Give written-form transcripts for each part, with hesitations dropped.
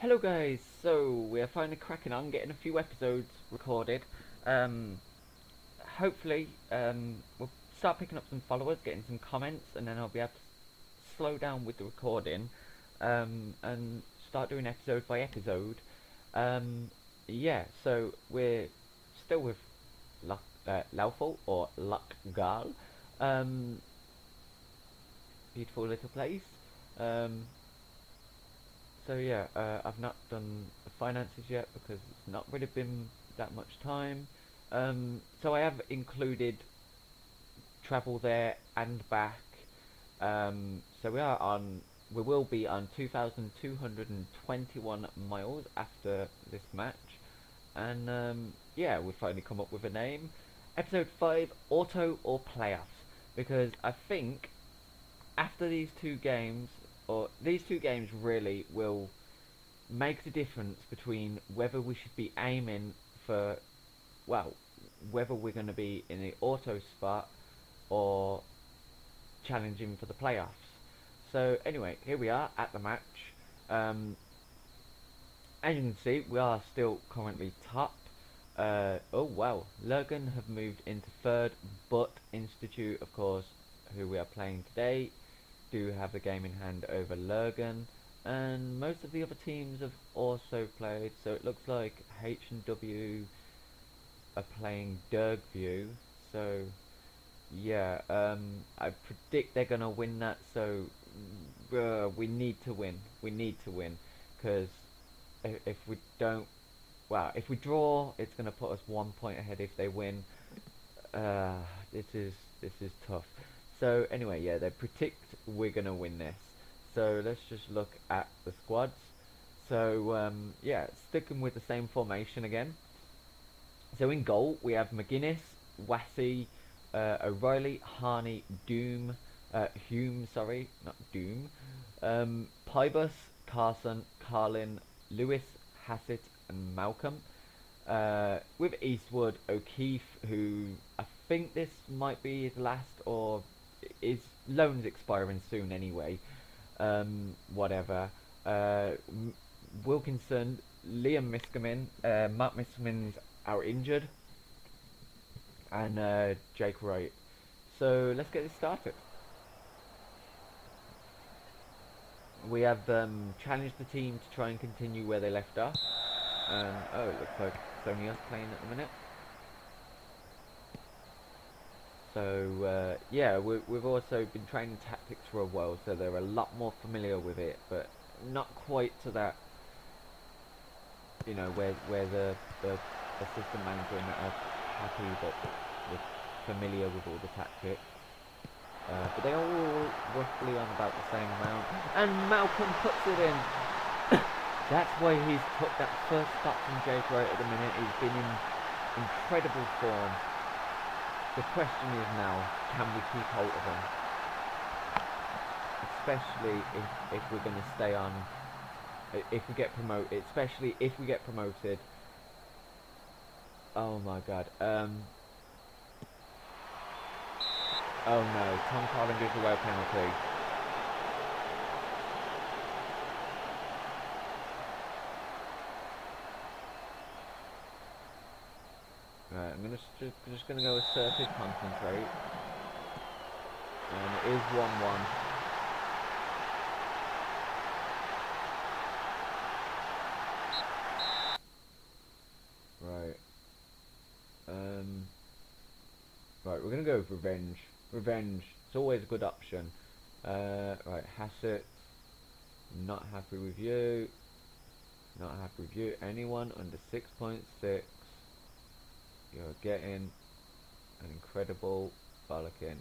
Hello guys, so we're finally cracking on, getting a few episodes recorded. Um, Hopefully, we'll start picking up some followers, getting some comments, and then I'll be able to slow down with the recording, and start doing episode by episode. Yeah, so we're still with Laufel or Luckgal. Um, Beautiful little place. Um, So yeah, I've not done the finances yet because it's not really been that much time. So I have included travel there and back. So we will be on 2,221 miles after this match, and yeah, we've finally come up with a name. Episode 5, Auto or Playoffs, because I think after these two games really will make the difference between whether we should be aiming for, well, whether we're going to be in the auto spot or challenging for the playoffs. So anyway, here we are at the match. As you can see, we are still currently top. Oh wow, Lurgan have moved into third, but Institute, of course, who we are playing today, do have the game in hand over Lurgan, and most of the other teams have also played, so it looks like H&W are playing Dergview, so yeah, I predict they're going to win that, so we need to win, because if we don't, well, if we draw, it's going to put us 1 point ahead. If they win, this is tough. So anyway, yeah, they predict we're gonna win this. So let's just look at the squads. So yeah, sticking with the same formation again. So in goal we have McGuinness, Wassey, O'Reilly, Harney, Doom, Hume, sorry, not Doom, Pybus, Carson, Carlin, Lewis, Hassett, and Malcolm. With Eastwood, O'Keefe, who I think this might be his last, or his loan's expiring soon anyway. Whatever. Wilkinson, Liam Miskamin, Mark Miskamin's out injured, and Jake Wright. So let's get this started. We have challenged the team to try and continue where they left off. Oh, it looks like it's only us playing at the minute. So yeah, we've also been training tactics for a while, so they're a lot more familiar with it, but not quite to that, you know, where the assistant manager and that are happy that we're familiar with all the tactics. But they all roughly on about the same amount, and Malcolm puts it in. That's why he's took that first spot from Jake Wright at the minute. He's been in incredible form. The question is now, can we keep hold of him? Especially if we're going to stay on, if we get promoted, especially if we get promoted. Oh my god. Oh no, Tom Carlin gives away a penalty. Right, I'm just gonna go assertive concentrate, and it is 1-1. Right. Right, we're gonna go with revenge. Revenge. It's always a good option. Right, Hassett. Not happy with you. Not happy with you. Anyone under 6.6. You're getting an incredible bollocking.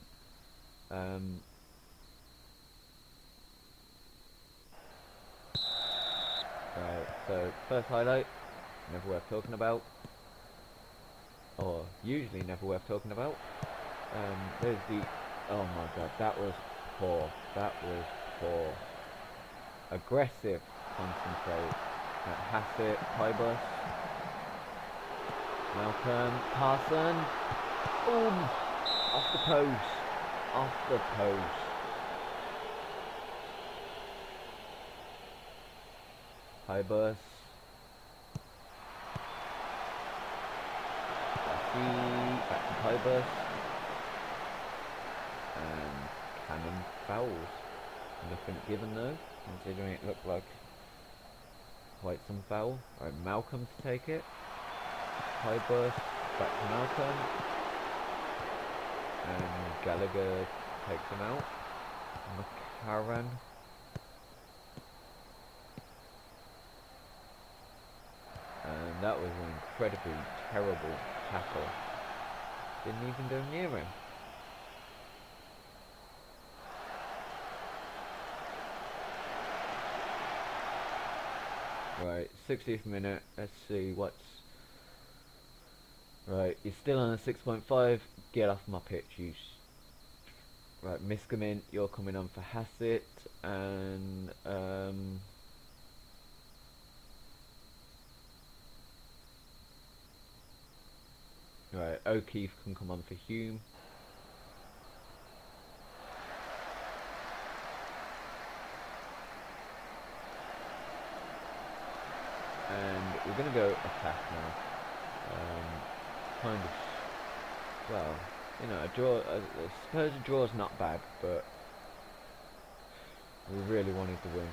Right, so first highlight, never worth talking about. Or usually never worth talking about. There's the, oh my god, that was poor. That was poor. Aggressive concentrate. Hassett, Pybus. Malcolm, Carson, boom, off the post, off the post. High burst. Back to high burst. And cannon fouls. Nothing given though, considering it looked like quite some foul. Alright, Malcolm to take it. High burst, back to Malcolm. And Gallagher takes him out. McCarran. And that was an incredibly terrible tackle. Didn't even go near him. Right, 60th minute. Let's see what's... Right, you're still on a 6.5. Get off my pitch, you... Right, Miskament, you're coming on for Hassett. And... Right, O'Keefe can come on for Hume. And we're going to go attack now. Kind of, well, you know, a draw, I suppose a draw is not bad, but we really wanted to win.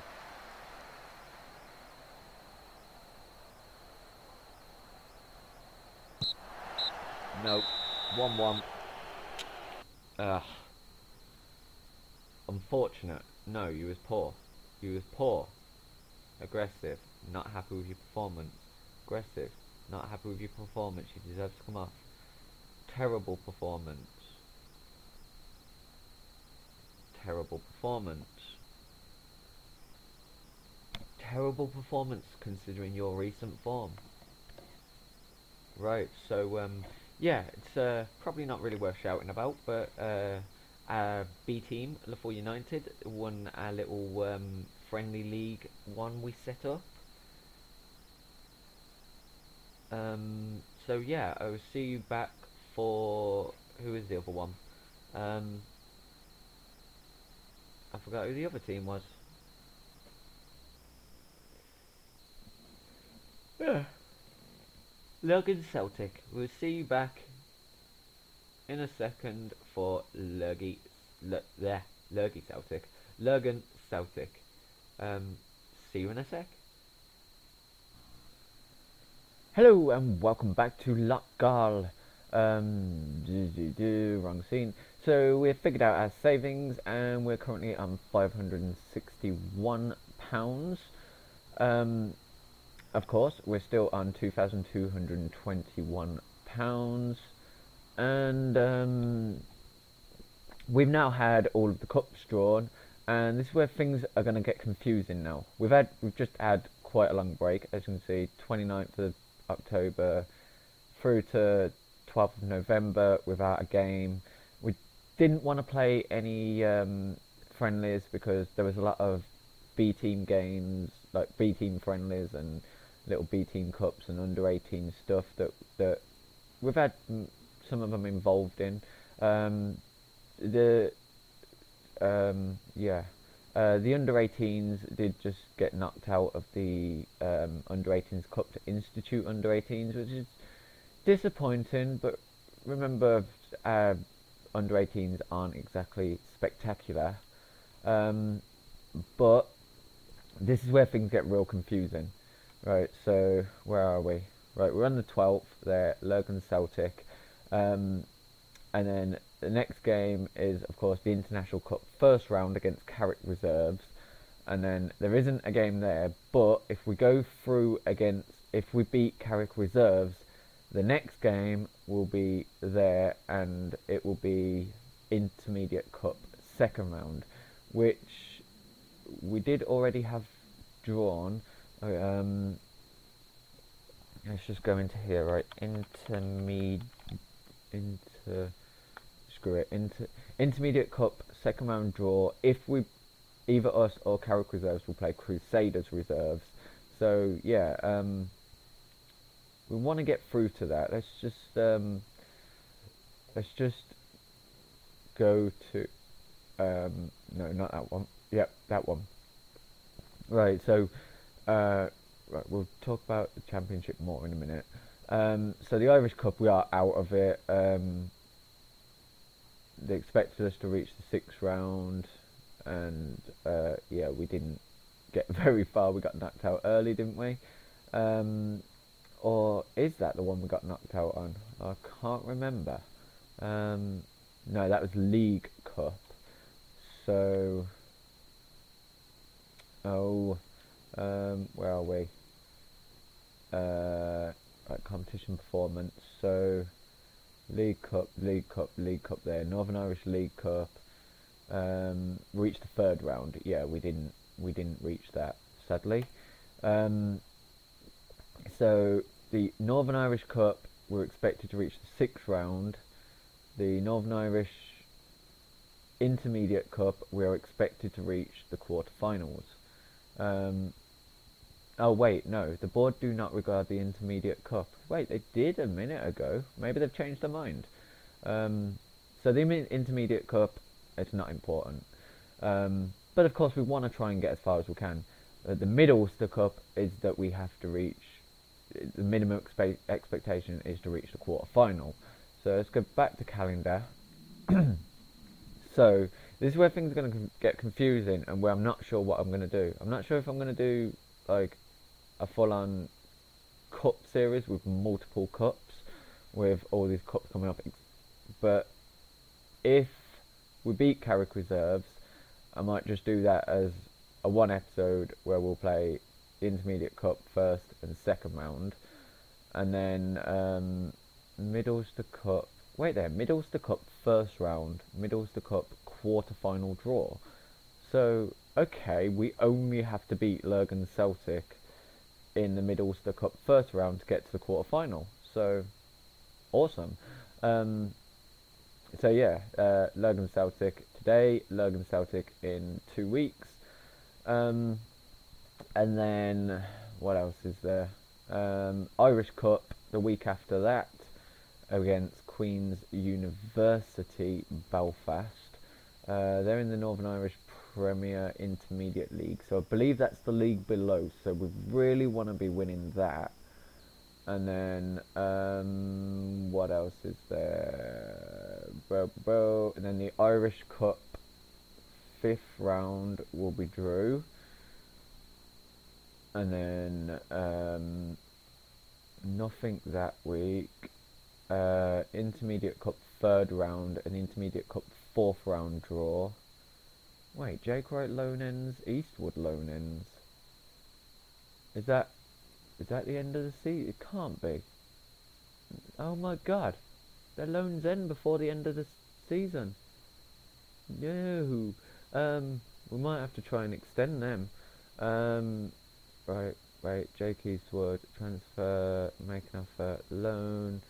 Nope, 1-1. Unfortunate. No, you was poor. You was poor. Aggressive. Not happy with your performance. Aggressive. Not happy with your performance. You deserve to come off. Terrible performance. Terrible performance. Terrible performance considering your recent form. Right, so yeah, it's probably not really worth shouting about, but our B team, Liverpool United, won our little friendly league one we set up. So yeah, I will see you back for... who is the other one? I forgot who the other team was. Yeah. Lurgan Celtic. We'll see you back in a second for Lurgy Celtic. Lurgan Celtic. See you in a sec. Hello and welcome back to Lockgal. Wrong scene. So we've figured out our savings and we're currently on £561. Of course, we're still on £2,221, and we've now had all of the cups drawn, and this is where things are going to get confusing now. We've just had quite a long break, as you can see, 29th of October through to 12th of November without a game. We didn't want to play any friendlies because there was a lot of B team games, like B team friendlies and little B team cups and under 18 stuff that we've had some of them involved in. The under 18s did just get knocked out of the under 18s cup to institute under 18s, which is disappointing, but remember our under 18s aren't exactly spectacular, but this is where things get real confusing. Right, so where are we? Right, we're on the 12th there, Lurgan Celtic, and then the next game is of course the International Cup first round against Carrick Reserves, and then there isn't a game there, but if we go through if we beat Carrick Reserves, the next game will be there and it will be Intermediate Cup second round, which we did already have drawn. Let's just go into here, right? Intermediate Cup second round draw. If we either us or Carrick Reserves will play Crusaders Reserves. So yeah, we want to get through to that. Let's just go to no, not that one. Yep, that one. Right, so right, we'll talk about the championship more in a minute. So the Irish Cup, we are out of it. They expected us to reach the sixth round, and yeah, we didn't get very far. We got knocked out early, didn't we? Or is that the one we got knocked out on? I can't remember. No, that was League Cup. So, where are we? Right, competition performance. So, League Cup there. Northern Irish League Cup. Reached the third round. Yeah, we didn't reach that, sadly. So the Northern Irish Cup, we're expected to reach the sixth round. The Northern Irish Intermediate Cup, we're expected to reach the quarterfinals. Oh wait, no, the board do not regard the Intermediate Cup. Wait, they did a minute ago. Maybe they've changed their mind. So the Intermediate Cup, it's not important. But of course we want to try and get as far as we can. The Middlester Cup is that we have to reach, the minimum expectation is to reach the quarter-final. So let's go back to calendar. So this is where things are going to get confusing and where I'm not sure what I'm going to do. I'm not sure if I'm going to do like a full-on cup series with multiple cups, with all these cups coming up. But if we beat Carrick Reserves, I might just do that as a one episode where we'll play the Intermediate Cup first and second round, and then Middlester Cup. Wait there, Middlester Cup first round, Middlester Cup quarter-final draw. So okay, we only have to beat Lurgan Celtic in the Middlester Cup first round to get to the quarter-final. So awesome. So yeah, Lurgan Celtic today, Lurgan Celtic in 2 weeks. And then what else is there? Irish Cup the week after that against Queen's University Belfast. They're in the Northern Irish Premier Intermediate League, so I believe that's the league below, so we really want to be winning that. And then what else is there? And then the Irish Cup 5th round will be Drew. And then nothing that week. Intermediate Cup 3rd round and Intermediate Cup 4th round draw. Wait, Jake Wright Lone Ends, Eastwood Lone Ends. Is that the end of the season? It can't be. Oh my god. Their loans end before the end of the season. No. We might have to try and extend them. Right, Jake Eastwood, transfer, make an offer, loan.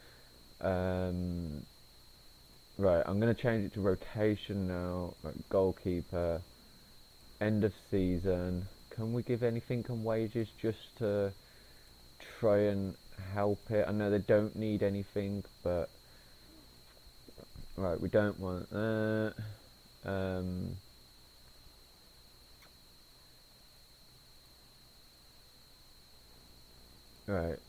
Right, I'm going to change it to rotation now. Right, goalkeeper, end of season. Can we give anything on wages just to try and help it? I know they don't need anything, but right, we don't want that. Right,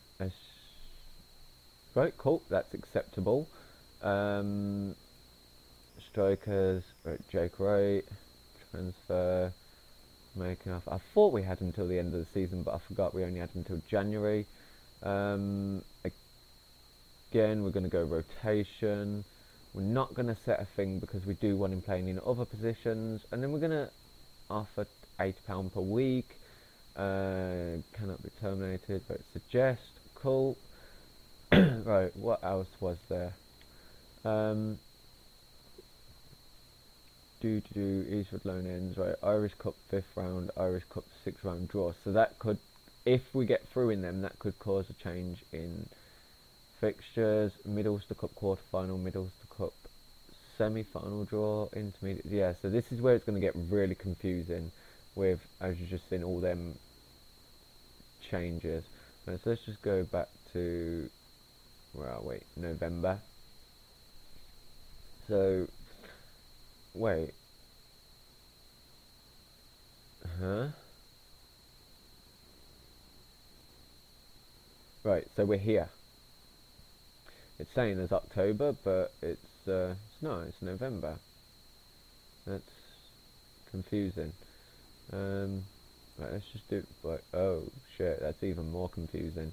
right, cool, that's acceptable. Strikers, right, Jake Wright, transfer, making off. I thought we had until the end of the season, but I forgot we only had until January. Again, we're going to go rotation. We're not going to set a thing because we do want him playing in other positions, and then we're going to offer £80 per week. Cannot be terminated, but suggest. Cool. Right, what else was there? Eastwood Lone Ends, right, Irish Cup 5th round, Irish Cup 6th round draw. So that could, if we get through in them, that could cause a change in fixtures. Middlester Cup quarter-final, Middlester Cup semi-final draw, intermediate. Yeah, so this is where it's going to get really confusing with, as you just seen, all them changes. Right, so let's just go back to, where are we? November. So, wait. Huh? Right, so we're here. It's saying it's October, but it's no, it's November. That's confusing. Right, let's just do. But oh shit, that's even more confusing.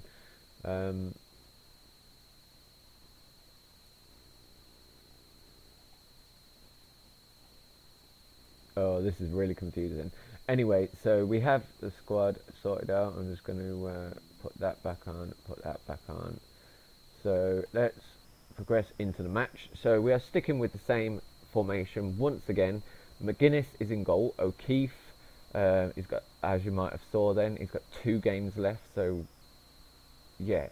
Oh, this is really confusing. Anyway, so we have the squad sorted out. I'm just going to put that back on, put that back on. So let's progress into the match. So we are sticking with the same formation once again. McGuinness is in goal. O'Keefe, he's got, as you might have saw then, he's got 2 games left. So yeah,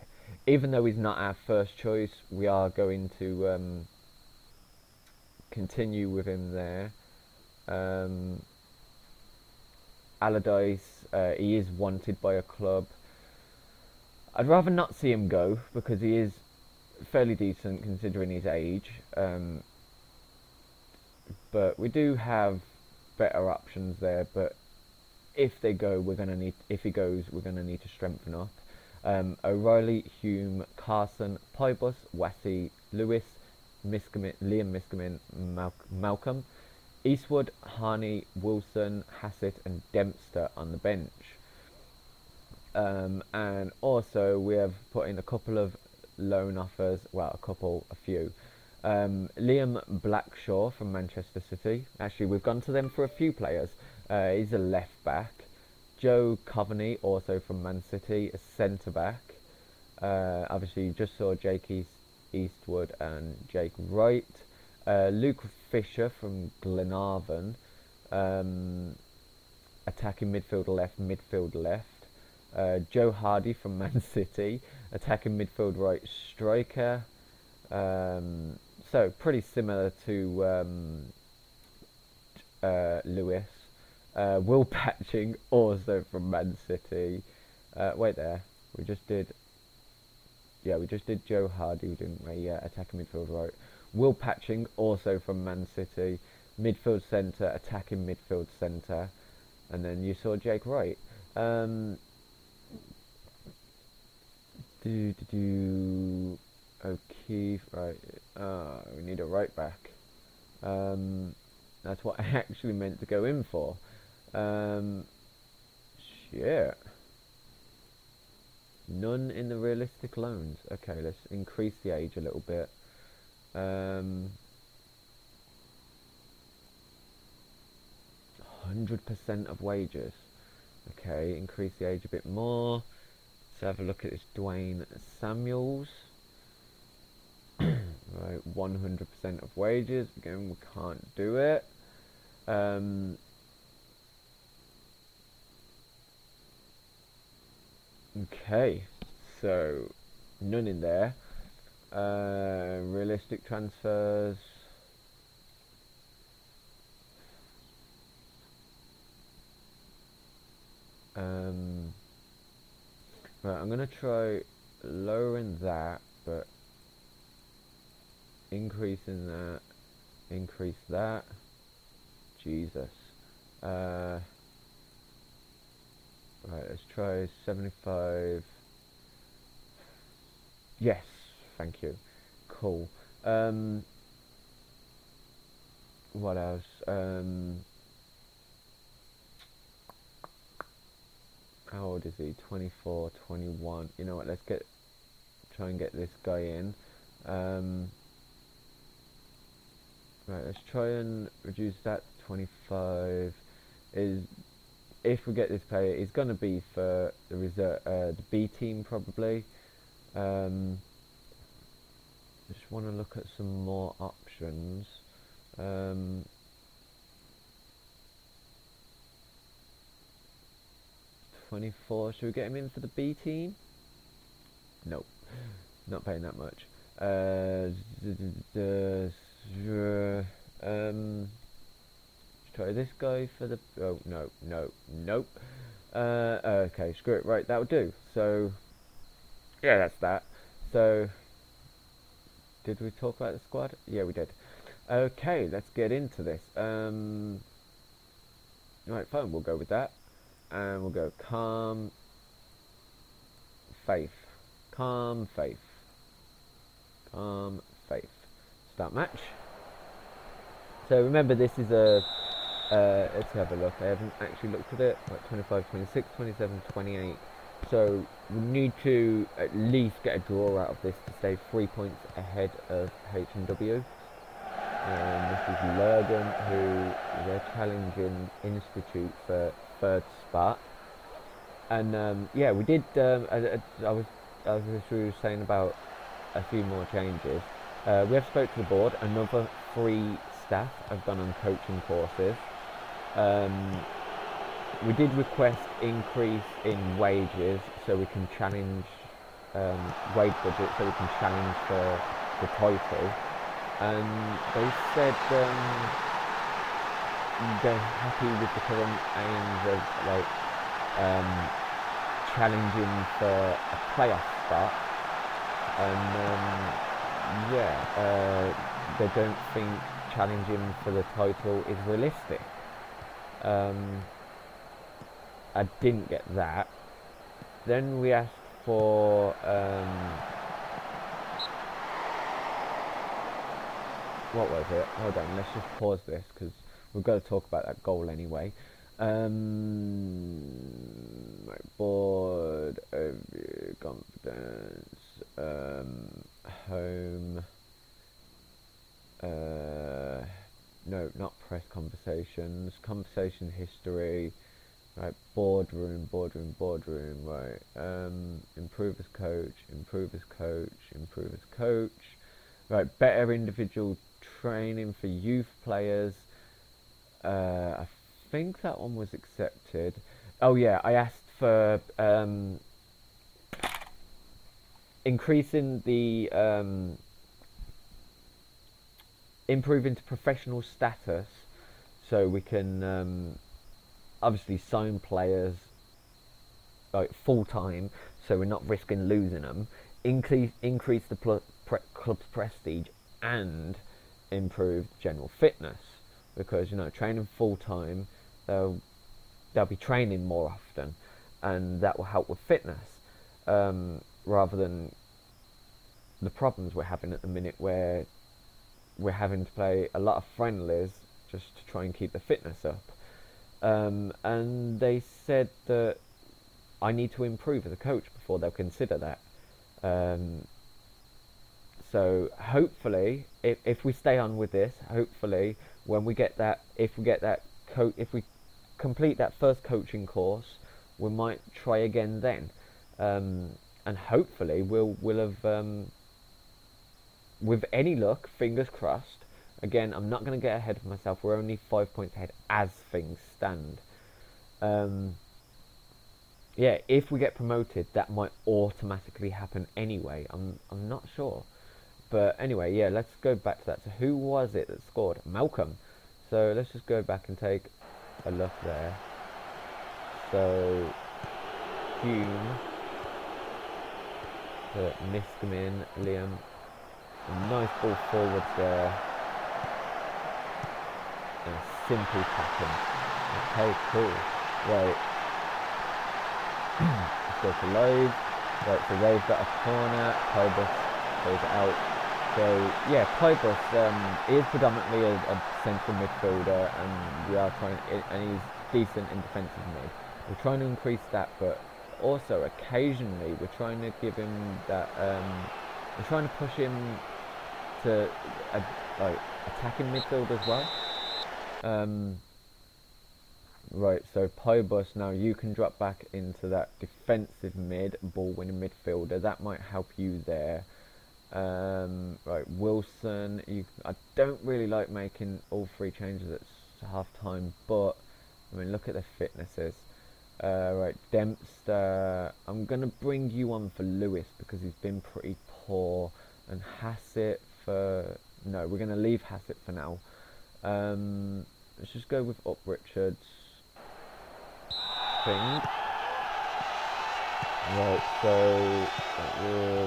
even though he's not our first choice, we are going to continue with him there. Allardyce, he is wanted by a club. I'd rather not see him go because he is fairly decent considering his age. But we do have better options there. But if they go, we're gonna need. If he goes, we're gonna need to strengthen up. O'Reilly, Hume, Carson, Pybus, Wassey, Lewis, Liam Miskimin, Malcolm, Eastwood, Harney, Wilson, Hassett and Dempster on the bench. And also we have put in a couple of loan offers, well a few. Liam Blackshaw from Manchester City. Actually, we've gone to them for a few players. He's a left back. Joe Coveney, also from Man City, a centre back. Obviously you just saw Jake Eastwood and Jake Wright. Luke Fisher from Glenarvan, attacking midfield left. Joe Hardy from Man City, attacking midfield right striker. So pretty similar to Lewis. Will Patching, also from Man City. Wait there, we just did Joe Hardy, didn't we? Yeah, attacking midfield right. Will Patching, also from Man City, midfield centre, attacking midfield centre, and then you saw Jake Wright. O'Keefe, right? We need a right back. That's what I actually meant to go in for. Shit. None in the realistic loans. Okay, let's increase the age a little bit. 100% of wages. Okay, increase the age a bit more. Let's have a look at this Dwayne Samuels. Right, 100% of wages. Again, we can't do it. Okay, so none in there. Realistic transfers. Right, I'm gonna try lowering that, but increasing that, increase that. Jesus. Right, let's try 75. Yes, thank you. Cool. What else? How old is he? 24, 21. You know what? Let's try and get this guy in. Right, let's try and reduce that to 25. If we get this player, he's gonna be for the reserve, the B team probably. Just want to look at some more options. 24. Should we get him in for the B team? Nope, not paying that much. Let's try this guy for the. Oh no, nope. Okay, screw it. Right, that'll do. So yeah, that's that. So did we talk about the squad? Yeah, we did. Okay, let's get into this. Right, fine. We'll go with that. And we'll go calm, faith, Calm Faith. Calm Faith. Start match. So remember, this is a, let's have a look. I haven't actually looked at it. Like 25, 26, 27, 28. So we need to at least get a draw out of this to stay 3 points ahead of H&W. This is Lurgan, who they're challenging Institute for 3rd spot. And yeah, we did. I was saying about a few more changes. We have spoke to the board. Another 3 staff have gone on coaching courses. We did request increase in wages so we can challenge wage budget, so we can challenge for the title. And they said they're happy with the current aims of like challenging for a playoff spot, and yeah, they don't think challenging for the title is realistic. I didn't get that. Then we asked for what was it? Hold on, let's just pause this because we've got to talk about that goal anyway. My board, overview, confidence, home, no, not press conversations, conversation history, right, boardroom, right, improvers coach, right, better individual training for youth players. I think that one was accepted. Oh yeah, I asked for increasing the improving to professional status, so we can obviously sign players like full time, so we're not risking losing them. Increase the club's prestige and improve general fitness, because you know, training full time, they'll be training more often, and that will help with fitness, rather than the problems we're having at the minute where we're having to play a lot of friendlies just to try and keep the fitness up. And they said that I need to improve as a coach before they'll consider that. So hopefully, if we stay on with this, hopefully when we get that, if we complete that first coaching course, we might try again then, and hopefully we'll have, with any luck, fingers crossed. Again, I'm not going to get ahead of myself. We're only 5 points ahead as things stand. Yeah, if we get promoted, that might automatically happen anyway. I'm not sure. But anyway, yeah, let's go back to that. So who was it that scored? Malcolm. So let's just go back and take a look there. So Hume, Niskamin, Liam. A nice ball forwards there. And simply tapping. Okay, cool. Right. Let's go to load. Right, so they've got a corner. Pybus goes out. So yeah, Pybus is predominantly a central midfielder, and we are trying, and he's decent in defensive mid. We're trying to increase that, but also occasionally we're trying to give him that. We're trying to push him to like attacking midfield as well. Right, so Pybus, now you can drop back into that defensive mid, ball winning midfielder. That might help you there. Right, Wilson, I don't really like making all 3 changes at half time, but I mean, look at the fitnesses. Right, Dempster, I'm going to bring you on for Lewis because he's been pretty poor, and Hassett for, no, we're going to leave Hassett for now. Let's just go with Up Richards. Right, so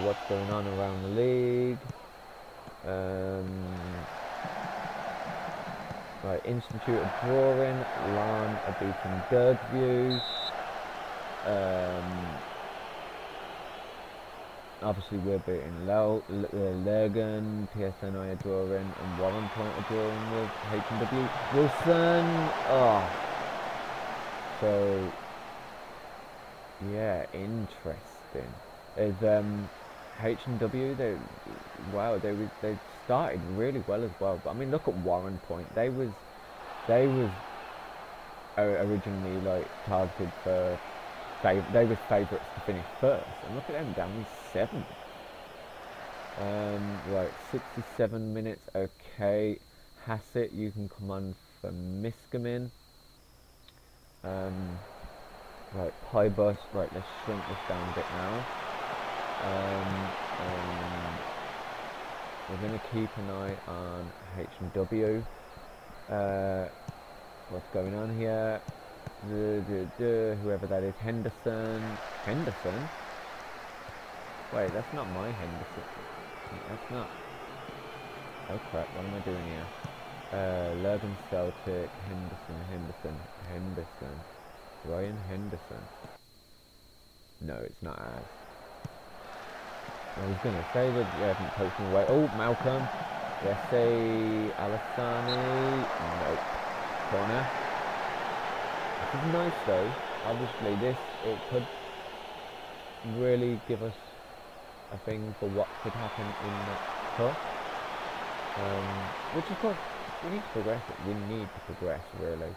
what's going on around the league? Right, Institute of Drawing, Larn are beating Girdview. Obviously, we're beating Lurgan, PSNI are drawing, and Warren Point are drawing with H&W. Wilson! Oh. So, yeah, interesting. There's H&W, they started really well as well. But I mean, look at Warren Point. They was originally like targeted for they were favourites to finish first, and look at them down in 7th. Right, 67 minutes. Okay, Hassett, you can come on for Miskamin. Right, Pie Bus. Right, let's shrink this down a bit now. We're gonna keep an eye on H&W. What's going on here? Whoever that is, Henderson. Henderson? Wait, that's not my Henderson. That's not. Oh crap, what am I doing here? Lurgan Celtic, Henderson. Ryan Henderson. No, it's not ours. I was going to say that you haven't poked me away. Oh, Malcolm. Let's say Alassani. Nope. Corner. This is nice though. Obviously it could really give us a thing for what could happen in that cup. Which of course, we need to progress it. We need to progress really.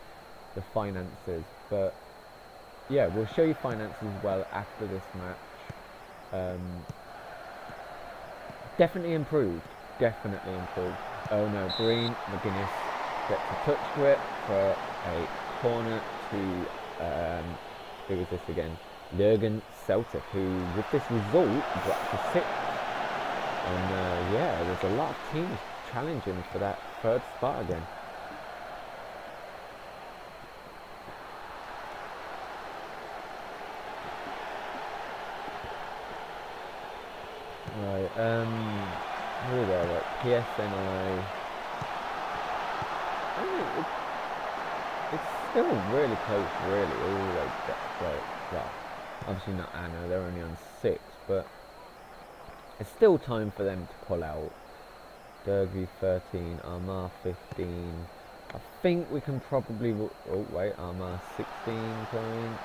The finances. But yeah, we'll show you finances as well after this match. Definitely improved. Oh no, Breen McGuinness gets a touch to it for a corner to who is this again? Lurgan Celtic, who with this result dropped to 6th. And yeah, there's a lot of teams challenging for that 3rd spot again. Right, who are there? Like PSNI. I mean, it's still really close, really. All like, well, obviously not Anna, they're only on 6, but it's still time for them to pull out. Derby 13, Armagh 15. I think we can probably. Oh wait, Armagh 16 points.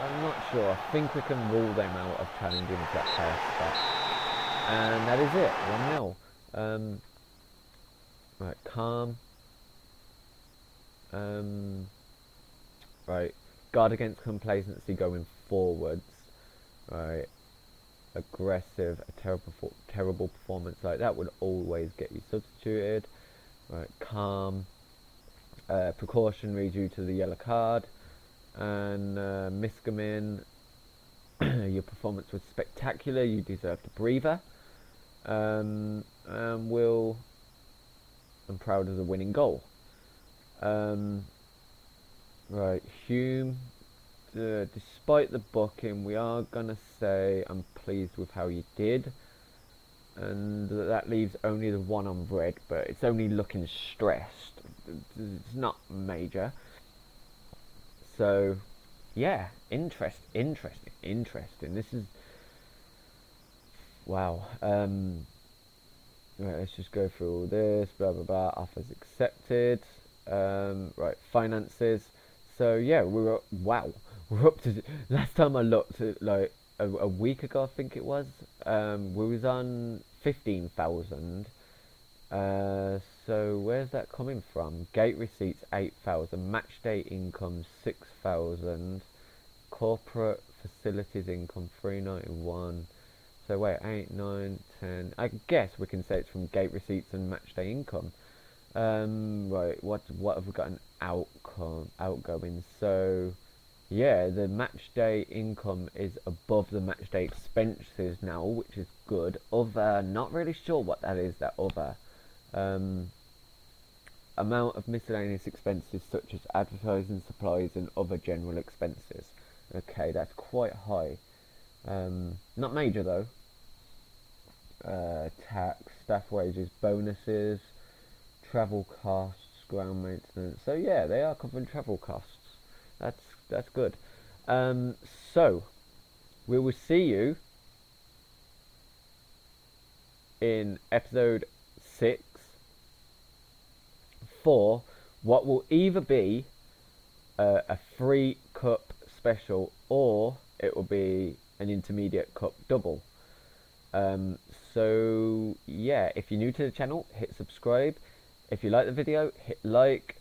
I'm not sure. I think we can rule them out of challenging for that first spot. And that is it. 1-0. Right, calm. Right. Guard against complacency going forwards. Right. Aggressive. A terrible performance like that would always get you substituted. Right. Calm. Precautionary due to the yellow card. And Miskamin, your performance was spectacular. You deserved a breather. And I'm proud of the winning goal. Right, Hume. Despite the booking, we are gonna say I'm pleased with how you did, and that leaves only the 1 on red, but it's only looking stressed. It's not major. So, yeah, interesting. This is wow. Right, let's just go through all this. Blah blah blah. Offers accepted. Right, finances. So yeah, we're up to. Last time I looked at like a week ago, I think it was. We was on 15,000. So where's that coming from? Gate receipts 8,000, match day income 6,000, corporate facilities income 391. So wait, 8, 9, 10. I guess we can say it's from gate receipts and match day income. Right, what have we got an outgoing? So yeah, the match day income is above the match day expenses now, which is good. Other, not really sure what that is. That other. Amount of miscellaneous expenses such as advertising, supplies and other general expenses. Okay, that's quite high. Not major though. Tax, staff wages, bonuses, travel costs, ground maintenance. So yeah, they are covering travel costs. That's good. So we will see you in episode 6 for what will either be a free cup special, or it will be an intermediate cup double. So yeah, if you're new to the channel, hit subscribe. If you like the video, hit like.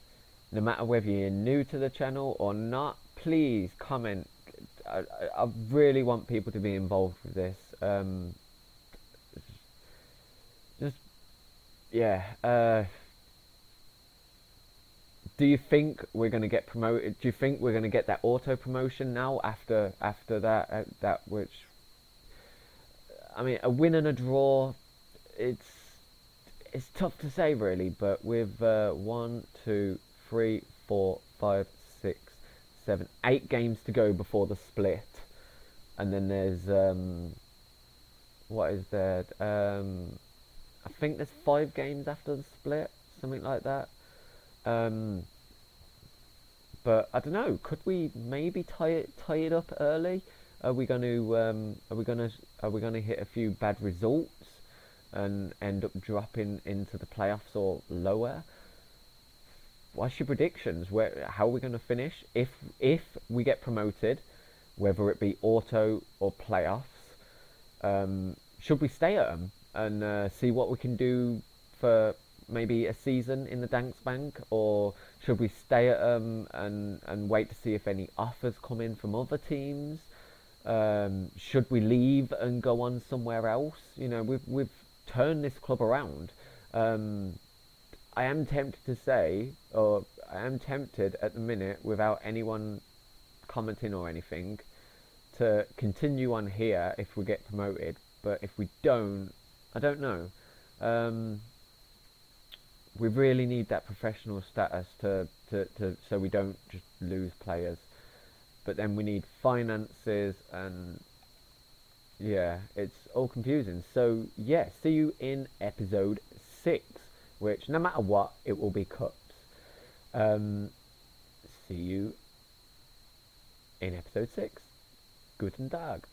No matter whether you're new to the channel or not, please comment. I really want people to be involved with this. Just yeah. Do you think we're going to get promoted? Do you think we're going to get that auto promotion now after that which, I mean, a win and a draw, it's tough to say really, but with 1, 2, 3, 4, 5, 6, 7, 8 games to go before the split, and then there's what is there? I think there's 5 games after the split, something like that. But I don't know. Could we maybe tie it up early? Are we going to hit a few bad results and end up dropping into the playoffs or lower? What's your predictions? How are we going to finish if we get promoted, whether it be auto or playoffs? Should we stay at them and see what we can do for maybe a season in the Danks Bank, or should we stay at them and wait to see if any offers come in from other teams? Should we leave and go on somewhere else? You know, we've turned this club around. I am tempted to say, or I am tempted at the minute, without anyone commenting or anything, to continue on here if we get promoted. But if we don't, I don't know. We really need that professional status to so we don't just lose players. But then we need finances, and yeah, it's all confusing. So yeah, see you in episode 6, which no matter what, it will be cups. See you in episode 6. Guten Tag.